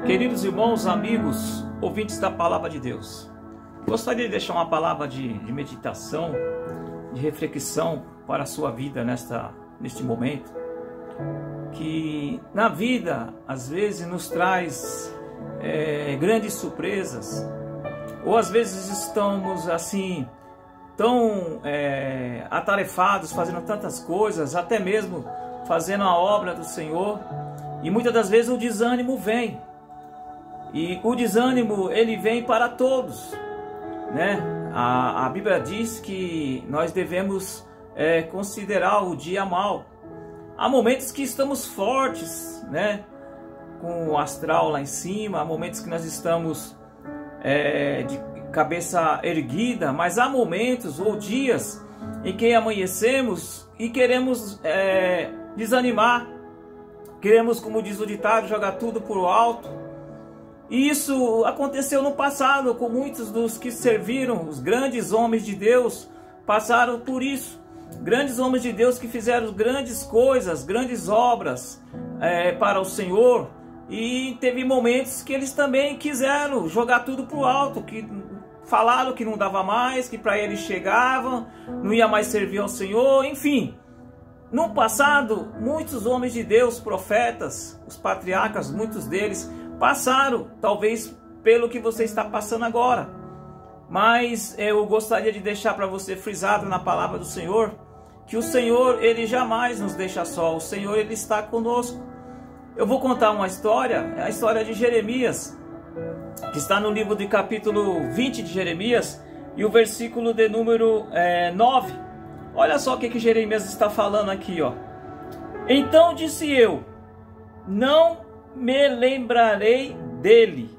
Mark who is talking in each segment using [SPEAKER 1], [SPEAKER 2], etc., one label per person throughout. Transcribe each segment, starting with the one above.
[SPEAKER 1] Queridos irmãos, amigos, ouvintes da Palavra de Deus, gostaria de deixar uma palavra de meditação, de reflexão para a sua vida neste momento, que na vida às vezes nos traz grandes surpresas, ou às vezes estamos assim tão atarefados, fazendo tantas coisas, até mesmo fazendo a obra do Senhor, e muitas das vezes o desânimo vem. E o desânimo, ele vem para todos, né? A Bíblia diz que nós devemos considerar o dia mau. Há momentos que estamos fortes, né? Com o astral lá em cima, há momentos que nós estamos de cabeça erguida, mas há momentos ou dias em que amanhecemos e queremos desanimar, queremos, como diz o ditado, jogar tudo por alto. E isso aconteceu no passado com muitos dos que serviram, os grandes homens de Deus passaram por isso. Grandes homens de Deus que fizeram grandes coisas, grandes obras para o Senhor. E teve momentos que eles também quiseram jogar tudo para o alto, que falaram que não dava mais, que para eles chegava, não ia mais servir ao Senhor, enfim. No passado, muitos homens de Deus, profetas, os patriarcas, muitos deles passaram, talvez pelo que você está passando agora. Mas eu gostaria de deixar para você frisado na palavra do Senhor, que o Senhor, ele jamais nos deixa só, o Senhor, ele está conosco. Eu vou contar uma história, a história de Jeremias, que está no livro de capítulo 20 de Jeremias, e o versículo de número 9. Olha só o que Jeremias está falando aqui, ó. Então disse eu, não me lembrarei dele,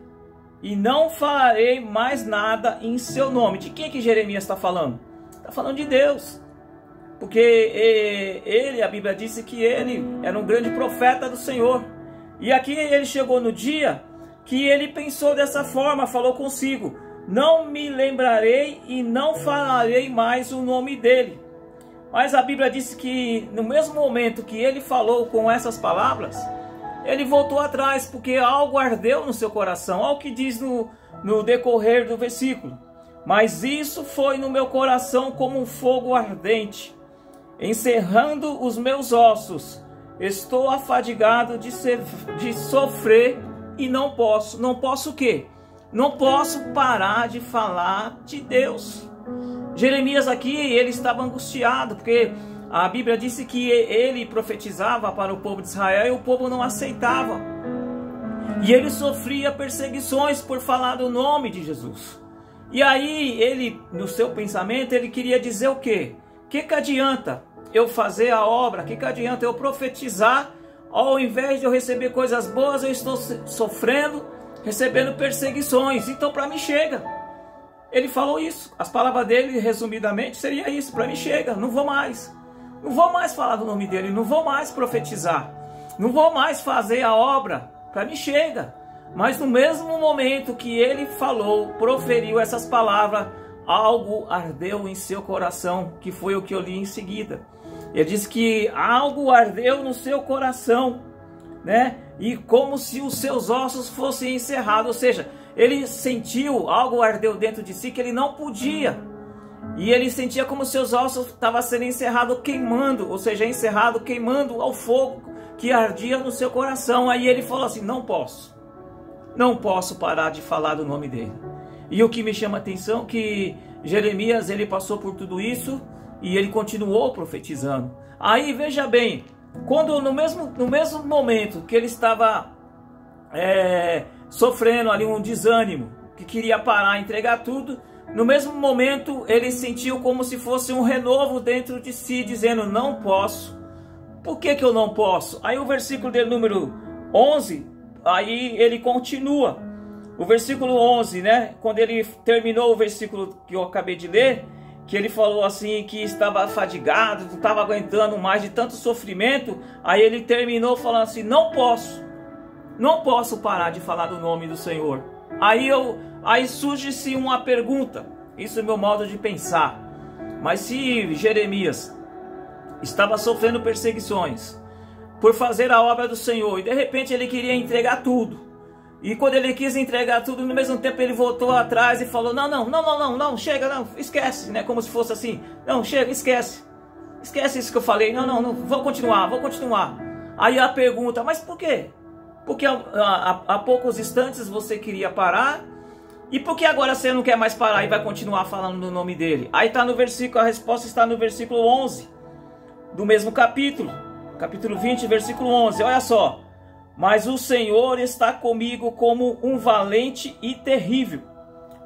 [SPEAKER 1] e não falarei mais nada em seu nome. De quem que Jeremias está falando? Está falando de Deus. Porque ele, a Bíblia disse que ele era um grande profeta do Senhor. E aqui ele chegou no dia que ele pensou dessa forma, falou consigo, não me lembrarei e não falarei mais o nome dele. Mas a Bíblia disse que no mesmo momento que ele falou com essas palavras, ele voltou atrás, porque algo ardeu no seu coração. Olha o que diz no decorrer do versículo. Mas isso foi no meu coração como um fogo ardente, encerrando os meus ossos. Estou afadigado de sofrer e não posso. Não posso o quê? Não posso parar de falar de Deus. Jeremias aqui, ele estava angustiado, porque a Bíblia disse que ele profetizava para o povo de Israel e o povo não aceitava. E ele sofria perseguições por falar do nome de Jesus. E aí ele, no seu pensamento, ele queria dizer o quê? Que adianta eu fazer a obra? Que adianta eu profetizar? Ao invés de eu receber coisas boas, eu estou sofrendo, recebendo perseguições. Então para mim chega. Ele falou isso. As palavras dele, resumidamente, seria isso. Para mim chega, não vou mais. Não vou mais falar do nome dele, não vou mais profetizar, não vou mais fazer a obra, para mim chega. Mas no mesmo momento que ele falou, proferiu essas palavras, algo ardeu em seu coração, que foi o que eu li em seguida. Ele disse que algo ardeu no seu coração, né? E como se os seus ossos fossem encerrados, ou seja, ele sentiu, algo ardeu dentro de si que ele não podia. E ele sentia como seus ossos estavam sendo encerrados queimando, ou seja, encerrado queimando ao fogo que ardia no seu coração. Aí ele falou assim, não posso parar de falar do nome dele. E o que me chama a atenção é que Jeremias, ele passou por tudo isso e ele continuou profetizando. Aí veja bem, quando no mesmo momento que ele estava sofrendo ali um desânimo, que queria parar, entregar tudo, no mesmo momento ele sentiu como se fosse um renovo dentro de si, dizendo, não posso. Por que eu não posso? Aí o versículo de número 11, aí ele continua. O versículo 11, né? Quando ele terminou o versículo que eu acabei de ler, que ele falou assim, que estava fadigado, não estava aguentando mais de tanto sofrimento. Aí ele terminou falando assim, não posso parar de falar do nome do Senhor. Aí surge-se uma pergunta, isso é meu modo de pensar. Mas se Jeremias estava sofrendo perseguições por fazer a obra do Senhor, e de repente ele queria entregar tudo, E quando ele quis entregar tudo, no mesmo tempo ele voltou atrás e falou: não, chega, não, esquece, né? Como se fosse assim: não, chega, esquece isso que eu falei, não, vou continuar. Aí a pergunta: mas por quê? Porque há poucos instantes você queria parar, e por que agora você não quer mais parar e vai continuar falando no nome dele? Aí está no versículo, a resposta está no versículo 11 do mesmo capítulo 20, versículo 11. Olha só: mas o Senhor está comigo como um valente e terrível.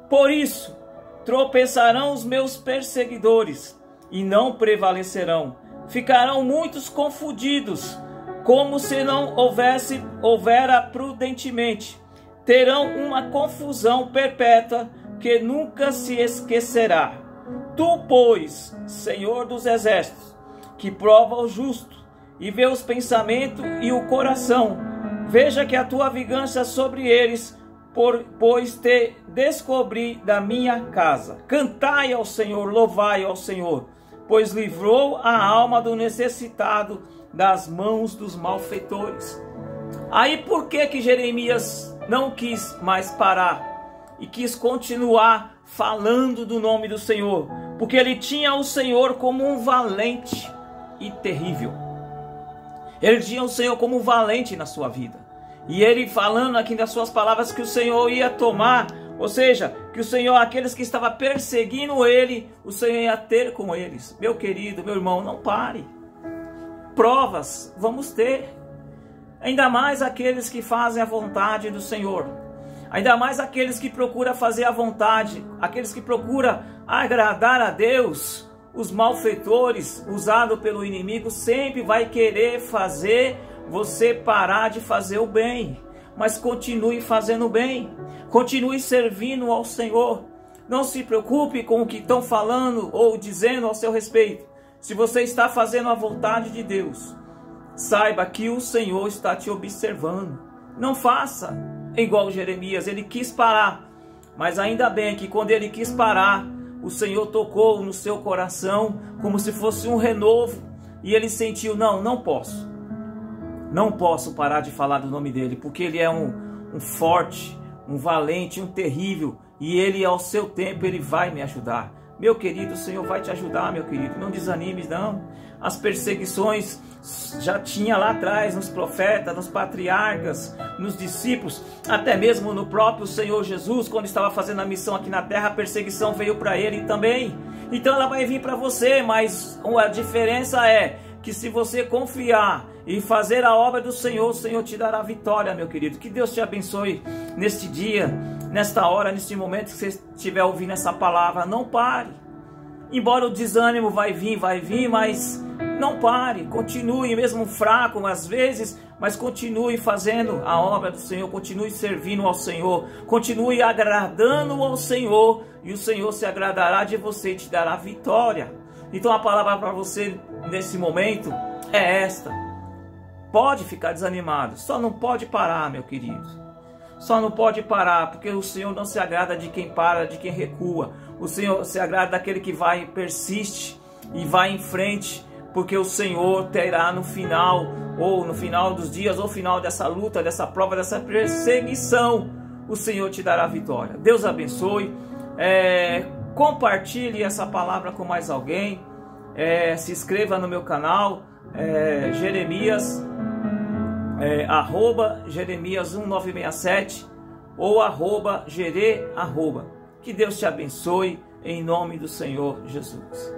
[SPEAKER 1] Por isso tropeçarão os meus perseguidores e não prevalecerão. Ficarão muitos confundidos, como se não houvera prudentemente. Terão uma confusão perpétua que nunca se esquecerá. Tu, pois, Senhor dos exércitos, que prova o justo e vê os pensamentos e o coração, veja que a tua vingança sobre eles, pois te descobri da minha casa. Cantai ao Senhor, louvai ao Senhor, pois livrou a alma do necessitado das mãos dos malfeitores. Aí por que Jeremias não quis mais parar e quis continuar falando do nome do Senhor? Porque ele tinha o Senhor como um valente e terrível. Ele tinha o Senhor como um valente na sua vida. E ele falando aqui das suas palavras que o Senhor ia tomar, ou seja, que o Senhor, aqueles que estavam perseguindo ele, o Senhor ia ter com eles. Meu querido, meu irmão, não pare. Provas vamos ter. Ainda mais aqueles que fazem a vontade do Senhor. Ainda mais aqueles que procuram fazer a vontade, aqueles que procuram agradar a Deus. Os malfeitores, usados pelo inimigo, sempre vai querer fazer você parar de fazer o bem. Mas continue fazendo o bem. Continue servindo ao Senhor. Não se preocupe com o que estão falando ou dizendo ao seu respeito. Se você está fazendo a vontade de Deus, saiba que o Senhor está te observando. Não faça igual Jeremias. Ele quis parar. Mas ainda bem que quando ele quis parar, o Senhor tocou no seu coração como se fosse um renovo. E ele sentiu: não posso. Não posso parar de falar do nome dele. Porque ele é um forte, um valente, um terrível. E ele, ao seu tempo, ele vai me ajudar. Meu querido, o Senhor vai te ajudar, meu querido. Não desanime, não. As perseguições já tinha lá atrás, nos profetas, nos patriarcas, nos discípulos, até mesmo no próprio Senhor Jesus, quando estava fazendo a missão aqui na terra, a perseguição veio para ele também. Então ela vai vir para você, mas a diferença é que se você confiar e fazer a obra do Senhor, o Senhor te dará vitória, meu querido. Que Deus te abençoe neste dia, nesta hora, neste momento que você estiver ouvindo essa palavra. Não pare. Embora o desânimo vai vir, mas não pare. Continue, mesmo fraco às vezes, mas continue fazendo a obra do Senhor. Continue servindo ao Senhor. Continue agradando ao Senhor. E o Senhor se agradará de você e te dará vitória. Então a palavra para você nesse momento é esta. Pode ficar desanimado, só não pode parar, meu querido. Só não pode parar, porque o Senhor não se agrada de quem para, de quem recua. O Senhor se agrada daquele que vai, persiste e vai em frente, porque o Senhor terá no final, ou no final dos dias, ou no final dessa luta, dessa prova, dessa perseguição, o Senhor te dará vitória. Deus abençoe. Compartilhe essa palavra com mais alguém. Se inscreva no meu canal, Jeremias, @Jeremias1967 ou @Jere. Que Deus te abençoe em nome do Senhor Jesus.